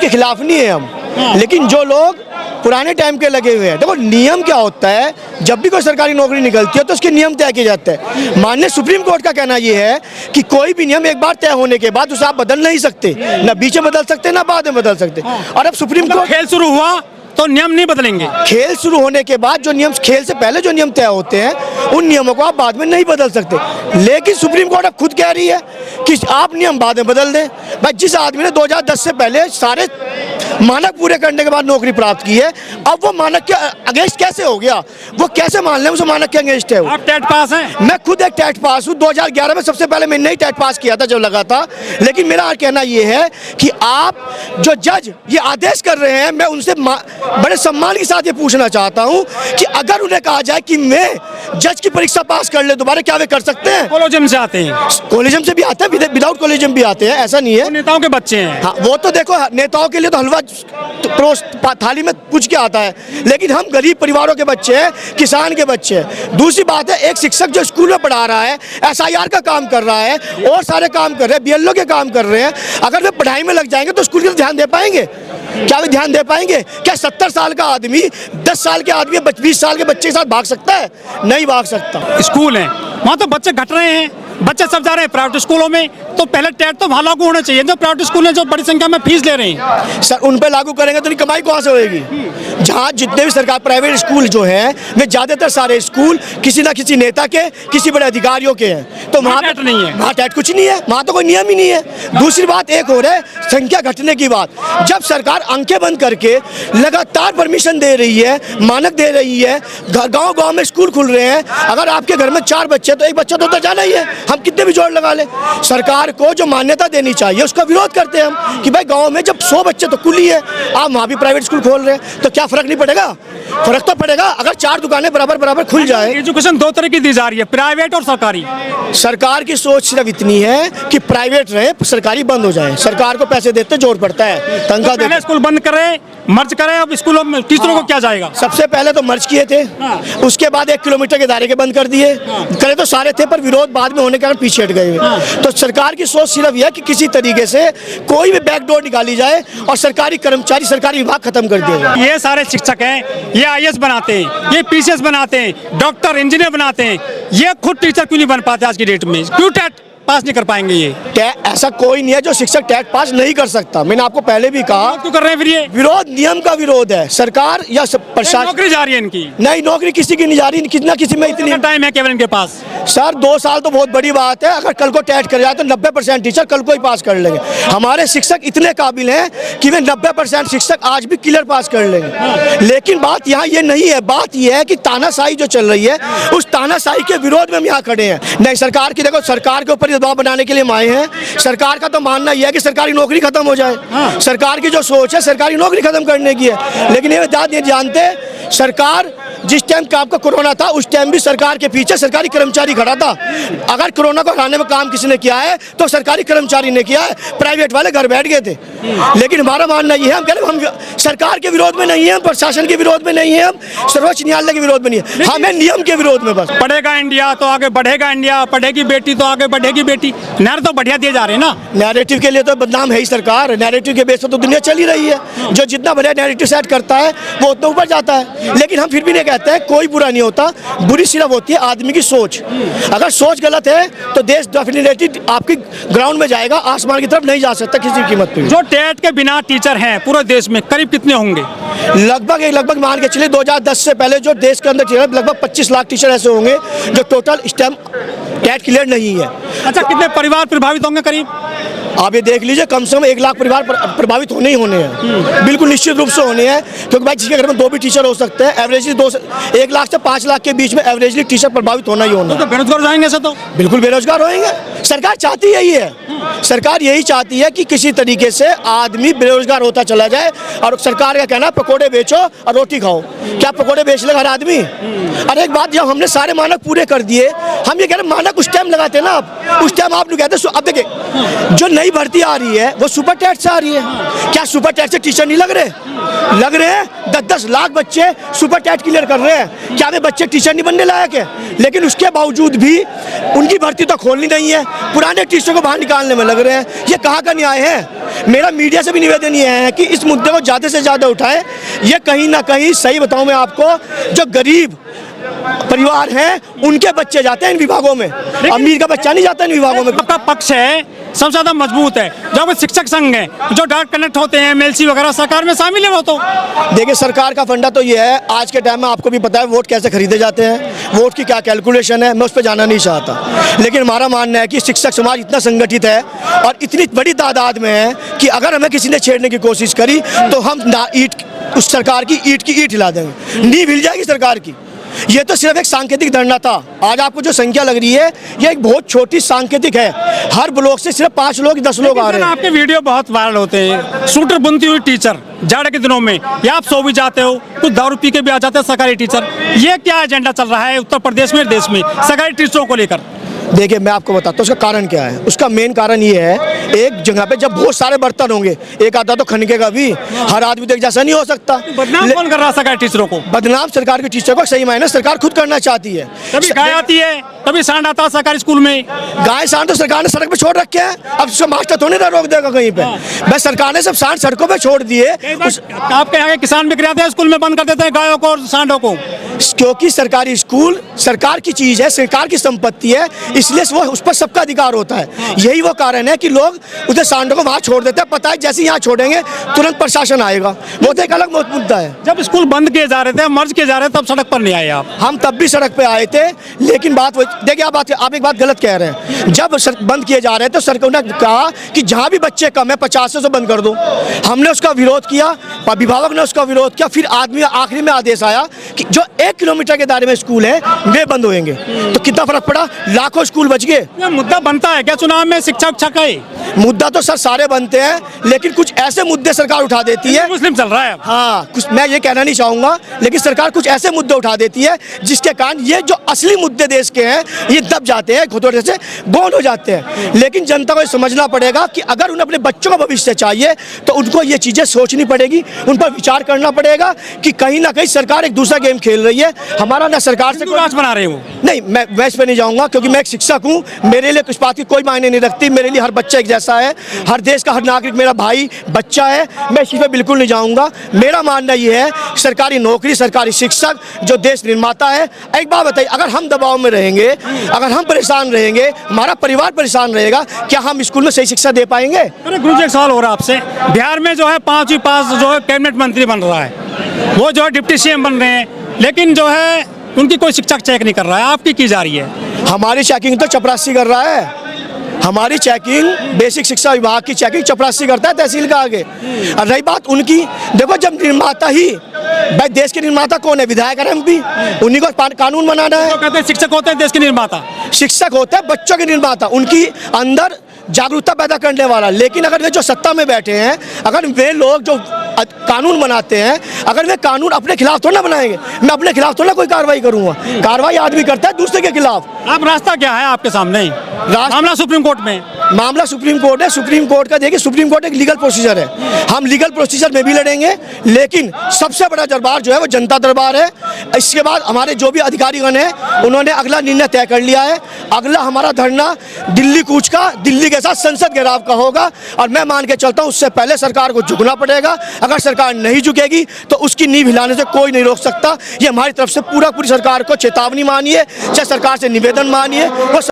उसके खिलाफ नहीं है हम, लेकिन जो लोग पुराने टाइम के लगे हुए हैं, देखो नियम क्या होता है, जब भी कोई सरकारी नौकरी निकलती है तो उसके नियम तय किए जाते हैं। माननीय सुप्रीम कोर्ट का कहना यह है कि कोई भी नियम एक बार तय होने के बाद उसे आप बदल नहीं सकते, ना बीच में बदल सकते ना बाद में बदल सकते। और अब सुप्रीम कोर्ट, खेल शुरू हुआ तो नियम नहीं बदलेंगे। खेल शुरू होने के बाद जो नियम, खेल से पहले जो नियम तय होते हैं उन नियमों को आप बाद में नहीं बदल सकते, लेकिन सुप्रीम कोर्ट अब खुद कह रही है कि आप नियम बाद में बदल दें। भाई जिस आदमी ने 2010 से पहले सारे मानक पूरे करने के बाद नौकरी प्राप्त की है, अब वो मानक के अगेंस्ट कैसे हो गया, वो कैसे मान लें उस मानक के अगेंस्ट है वो। आप टेट पास हैं? मैं खुद एक टेट पास हूँ, 2011 में सबसे पहले मैंने ही टेट पास किया था जब लगा था। लेकिन मेरा कहना ये है कि आप जो जज ये आदेश कर रहे हैं, मैं उनसे बड़े सम्मान के साथ ये पूछना चाहता हूँ कि अगर उन्हें कहा जाए कि मैं जज की परीक्षा पास कर ले दोबारा, क्या वे कर सकते हैं? कॉलेजियम से आते हैं, कॉलेजियम से भी आते हैं, विदाउट कॉलेजियम भी आते हैं, ऐसा नहीं है। नेताओं के बच्चे हैं। हाँ, वो तो देखो नेताओं के लिए तो हलवा थाली में पूछ के आता है, लेकिन हम गरीब परिवारों के बच्चे हैं, किसान के बच्चे हैं। दूसरी बात है, एक शिक्षक जो स्कूल में पढ़ा रहा है, SIR का काम कर रहा है और सारे काम कर रहे हैं, BLO के काम कर रहे हैं, अगर वे पढ़ाई में लग जाएंगे तो स्कूल के ध्यान दे पाएंगे? क्या वे ध्यान दे पाएंगे? क्या 70 साल का आदमी 10 साल के आदमी 20 साल के बच्चे के साथ भाग सकता है? नहीं भाग सकता। स्कूल है वहाँ तो बच्चे घट रहे हैं, बच्चे सब जा रहे हैं प्राइवेट स्कूलों में, तो पहले टेट तो वहाँ लागू होना चाहिए। जो प्राइवेट स्कूल है जो बड़ी संख्या में फीस ले रहे हैं, सर उन पे लागू करेंगे तो कमाई कहाँ से होएगी? जहाँ जितने भी सरकार प्राइवेट स्कूल जो हैं वे ज़्यादातर सारे स्कूल किसी ना किसी नेता के, किसी बड़े अधिकारियों के हैं, तो वहाँ टेट नहीं है, वहाँ टेट कुछ नहीं है, वहाँ तो कोई नियम ही नहीं है। दूसरी बात एक हो रहा है संख्या घटने की बात, जब सरकार अंकें बंद करके लगातार परमिशन दे रही है, मानक दे रही है, गाँव गाँव में स्कूल खुल रहे हैं, अगर आपके घर में 4 बच्चे तो एक बच्चा तो जाना ही है, हम कितने भी जोड़ लगा ले। सरकार को जो मान्यता देनी चाहिए उसका विरोध करते हैं हम कि भाई गांव में जब 100 बच्चे तो खुली है, आप वहाँ भी प्राइवेट स्कूल खोल रहे हैं, तो क्या फर्क नहीं पड़ेगा? फर्क तो पड़ेगा अगर 4 दुकानें बराबर बराबर खुल जाए। एजुकेशन 2 तरह की दी जा रही है, प्राइवेट और सरकारी। सरकार की सोच सिर्फ इतनी है कि प्राइवेट रहे, सरकारी बंद हो जाए। सरकार को पैसे देते जोर पड़ता है, तनख्वाह देते। स्कूल बंद करें, मर्ज करें, अब स्कूलों में टीचरों को क्या जाएगा? सबसे पहले तो मर्ज किए थे, उसके बाद 1 किलोमीटर के दायरे के बंद कर दिए, करे तो सारे थे पर विरोध बाद में होने के कारण पीछे हट गए। तो सरकार की सोच सिर्फ यह है कि किसी तरीके से कोई भी बैकडोर निकाली जाए और सरकारी कर्मचारी, सरकारी विभाग खत्म कर दिया जाए। ये सारे शिक्षक हैं, ये IAS बनाते हैं, ये PCS बनाते हैं, डॉक्टर इंजीनियर बनाते हैं, ये खुद टीचर क्यों नहीं बन पाते आज की डेट में? क्यों टेट पास नहीं कर पाएंगे? ये ऐसा कोई नहीं है जो शिक्षक टेट पास नहीं कर सकता। मैंने आपको पहले भी कहा। क्यों कर रहे हैं फिर ये विरोध? नियम का विरोध है। सरकार या प्रशासन, नौकरी जा रही है इनकी? नहीं, नौकरी किसी की नहीं जा रही, कितना किसी में इतनी टाइम है केवल इनके पास। सर 2 साल तो बहुत बड़ी बात है, अगर कल को टेट कर जाए तो 90% टीचर कल को ही पास कर लेंगे। हमारे शिक्षक इतने काबिल हैं कि वे 90% शिक्षक आज भी क्लियर पास कर लेंगे। लेकिन बात यहाँ ये नहीं है, बात ये है कि तानाशाही जो चल रही है उस तानाशाही के विरोध में हम यहाँ खड़े हैं। नहीं, सरकार की देखो, सरकार के ऊपर दबाव बनाने के लिए आए हैं। सरकार का तो मानना यह है कि सरकारी नौकरी खत्म हो जाए। सरकार की जो सोच है सरकारी नौकरी खत्म करने की है, लेकिन ये जानते सरकार जिस टाइम का आपका कोरोना था उस टाइम भी सरकार के पीछे सरकारी कर्मचारी खड़ा था। अगर कोरोना को हराने में काम किसी ने किया है तो सरकारी कर्मचारी ने किया है, प्राइवेट वाले घर बैठ गए थे। लेकिन हमारा मानना ये है, हम कह रहे हैं हम सरकार के विरोध में नहीं है, हम प्रशासन के विरोध में नहीं है, हम सर्वोच्च न्यायालय के विरोध में नहीं है, हमें नियम के विरोध में। बस पढ़ेगा इंडिया तो आगे बढ़ेगा इंडिया, पढ़ेगी बेटी तो आगे बढ़ेगी बेटी, नैरेटिव तो बढ़िया दिए जा रहे हैं ना। नैरेटिव के लिए तो बदनाम है ही सरकार, नैरेटिव के बेस पर तो दुनिया चली रही है। जो जितना बढ़िया नैरेटिव सेट करता है वो उतना ऊपर जाता है। लेकिन हम फिर भी नहीं कहते हैं कोई बुरा नहीं होता, बुरी सिर्फ होती है आदमी की सोच। अगर सोच गलत है तो देश डेफिनेटली आपकी ग्राउंड में जाएगा, आसमान की तरफ नहीं जा सकता किसी कीमत पे। जो टेट के बिना टीचर हैं पूरे देश में करीब कितने होंगे? लगभग मान के चलिए 2010 से पहले जो देश के अंदर लगभग 25 लाख टीचर ऐसे होंगे जो टोटल स्टेम टेट क्लियर नहीं है। अच्छा, कितने परिवार प्रभावित होंगे करीब? आप ये देख लीजिए, कम से कम 1 लाख परिवार प्रभावित होने ही होने हैं, बिल्कुल निश्चित रूप से होने हैं। क्योंकि भाई जिसके घर में 2 भी टीचर हो सकते हैं, एवरेजली 1 लाख से 5 लाख के बीच में एवरेजली टीचर प्रभावित होना ही होना। तो बेरोजगार हो जाएंगे ऐसे तो? बिल्कुल बेरोजगार होंगे। सरकार चाहती यही है, सरकार यही चाहती है कि किसी तरीके से आदमी बेरोजगार होता चला जाए। और सरकार का कहना है पकौड़े बेचो और रोटी खाओ। क्या पकौड़े बेच लेगा हर आदमी? और एक बात, जब हमने सारे मानक पूरे कर दिए, हम ये कह रहे मानक उस टाइम लगाते ना, आप उस टाइम आप लोग कहते। अब देखिए जो नई भर्ती आ रही है वो सुपर टेट से आ रही है। क्या सुपर टेट से टीचर नहीं लग रहे? लग रहे हैं। 10-10 लाख बच्चे सुपर टेट क्लियर कर रहे हैं। क्या वे बच्चे टीचर नहीं बनने लायक है? लेकिन उसके बावजूद भी उनकी भर्ती तो खोलनी नहीं है, पुराने टीचरों को बाहर निकालने में में लग रहे हैं। ये कहाँ का न्याय है? मेरा मीडिया से भी निवेदन ये है कि इस मुद्दे को ज़्यादा से ज़्यादा उठाएं। ये कहीं ना कहीं, सही बताऊं मैं आपको, जो गरीब परिवार हैं उनके बच्चे जाते हैं इन विभागों में, अमीर का बच्चा नहीं जाता इन विभागों में। आपका पक्ष है सबसे ज़्यादा मजबूत है, जो शिक्षक संघ है, जो डायरेक्ट कनेक्ट होते हैं एमएलसी वगैरह, सरकार में शामिल है वो तो। देखिए, सरकार का फंडा तो ये है, आज के टाइम में आपको भी पता है वोट कैसे खरीदे जाते हैं, वोट की क्या कैलकुलेशन है, मैं उस पर जाना नहीं चाहता। लेकिन हमारा मानना है कि शिक्षक समाज इतना संगठित है और इतनी बड़ी तादाद में है कि अगर हमें किसी ने छेड़ने की कोशिश करी तो हम उस सरकार की ईंट हिला देंगे, नींव हिल जाएगी सरकार की। ये तो सिर्फ एक सांकेतिक धरना था। आज आपको जो संख्या लग रही है ये एक बहुत छोटी सांकेतिक है। हर ब्लॉक से सिर्फ 5 लोग 10 लोग आ रहे हैं। आपके वीडियो बहुत वायरल होते हैं, सूटर बुनती हुई टीचर जाड़े के दिनों में, या आप सो भी जाते हो, कुछ दारू पी के भी आ जाते हैं सरकारी टीचर। ये क्या एजेंडा चल रहा है उत्तर प्रदेश में, देश में, सरकारी टीचरों को लेकर? देखिए, मैं आपको बताता हूँ उसका कारण क्या है। उसका मेन कारण ये है, एक जगह पे जब बहुत सारे बर्तन होंगे, एक आधा तो खनकेगा भी, हर आदमी तो एक जैसा नहीं हो सकता। बदनाम कौन कर रहा है सरकारी टीचरों को? बदनाम सरकार के टीचर को सही मायने सरकार खुद करना चाहती है। कभी गाय आती है, कभी सांड आता है सरकारी स्कूल में। गाय सांड तो सरकार ने सड़क पे छोड़ रखे हैं, अब उसका मास्टर थोड़ी ना रोक देगा कहीं पे। बस सरकार ने सब सांड सड़कों पे छोड़ दिए। आपके यहाँ के किसान बिक रहे थे, स्कूल में बंद कर देते हैं गायों को और सांडों को, क्योंकि सरकारी स्कूल सरकार की चीज है, सरकार की संपत्ति है, इसलिए वो उस पर सबका अधिकार होता है। यही वो कारण है कि लोग उधर सांडों को वहां छोड़ देते हैं। पता है जैसे यहाँ छोड़ेंगे तुरंत प्रशासन आएगा। वो तो एक अलग मुद्दा है। जब स्कूल बंद किए जा रहे थे, मर्ज किए जा रहे थे, तब सड़क पर नहीं आए आप? हम तब भी सड़क पे आए थे, लेकिन बात देखिए, आप एक बात गलत कह रहे हैं। जब बंद किए जा रहे थे, सरकार ने कहा कि जहाँ भी बच्चे कम है 50 से बंद कर दो। हमने उसका विरोध किया, अभिभावक ने उसका विरोध किया, फिर आखिरी में आदेश आया कि जो 1 किलोमीटर के दायरे में स्कूल है वे बंद होंगे। तो कितना फर्क पड़ा? लाखों स्कूल बच गए। मुद्दा बनता है क्या चुनाव में शिक्षा का? मुद्दा तो सर सारे बनते हैं, लेकिन कुछ ऐसे मुद्दे सरकार उठा देती है। मुस्लिम चल रहा है। हाँ, कुछ मैं ये कहना नहीं चाहूंगा, लेकिन सरकार कुछ ऐसे मुद्दे उठा देती है जिसके कारण ये जो असली मुद्दे देश के हैं ये दब जाते हैं, थोड़े से बौंद हो जाते हैं। लेकिन जनता को ये समझना पड़ेगा कि अगर उन्हें अपने बच्चों का भविष्य चाहिए तो उनको ये चीजें सोचनी पड़ेगी, उन पर विचार करना पड़ेगा कि कहीं ना कहीं सरकार एक दूसरा गेम खेल रही है। हमारा ना सरकार से राज बना रहे हो। नहीं, मैं इस पे नहीं जाऊंगा, क्योंकि मैं एक शिक्षक हूँ। मेरे लिए कुछ बात की कोई मायने नहीं रखती। मेरे लिए हर बच्चा एक जैसा है, हर देश का हर नागरिक मेरा भाई बच्चा है। मैं इस चीज़ पे बिल्कुल नहीं जाऊंगा। मेरा मानना ये है, सरकारी नौकरी, सरकारी शिक्षक जो देश निर्माता है। एक बात बताइए, अगर हम दबाव में रहेंगे, अगर हम परेशान रहेंगे, हमारा परिवार परेशान रहेगा, क्या हम स्कूल में सही शिक्षा दे पाएंगे? अरे गुरु जी, एक सवाल हो रहा है आपसे। बिहार में जो है 5वीं पास जो है कैबिनेट मंत्री बन रहा है, वो जो है डिप्टी सीएम बन रहे हैं, लेकिन जो है उनकी कोई शिक्षक चेक नहीं कर रहा है। आपकी की जा रही है? हमारी चेकिंग तो चपरासी कर रहा है। हमारी चेकिंग, बेसिक शिक्षा विभाग की चेकिंग चपरासी करता है तहसील का आगे। और रही बात उनकी, देखो जब निर्माता ही, भाई देश के निर्माता कौन है? विधायक और एमपी, उन्हीं को कानून बनाना है। तो कहते हैं शिक्षक होते हैं देश के निर्माता। शिक्षक होते हैं बच्चों के निर्माता, उनकी अंदर जागरूकता पैदा करने वाला। लेकिन अगर वे जो सत्ता में बैठे हैं, अगर वे लोग जो कानून बनाते हैं, अगर वे कानून अपने खिलाफ थोड़ा ना बनाएंगे, मैं अपने खिलाफ थोड़ा कोई कार्रवाई करूंगा। कार्रवाई आदमी करता है दूसरे के खिलाफ। आप रास्ता क्या है आपके सामने? मामला सुप्रीम कोर्ट में। मामला सुप्रीम कोर्ट है। सुप्रीम कोर्ट का देखिए, सुप्रीम कोर्ट एक लीगल प्रोसीजर है। हम लीगल प्रोसीजर में भी लड़ेंगे, लेकिन सबसे बड़ा दरबार जो है वो जनता दरबार है। इसके बाद हमारे जो भी अधिकारीगण हैं उन्होंने अगला निर्णय तय कर लिया है। अगला हमारा धरना दिल्ली कूच का, दिल्ली के साथ संसद घेराव का होगा। और मैं मान के चलता हूँ उससे पहले सरकार को झुकना पड़ेगा। अगर सरकार नहीं झुकेगी तो उसकी नींव हिलाने से कोई नहीं रोक सकता। ये हमारी तरफ से पूरी सरकार को चेतावनी मानिए, चाहे सरकार से निवेदन मानिए।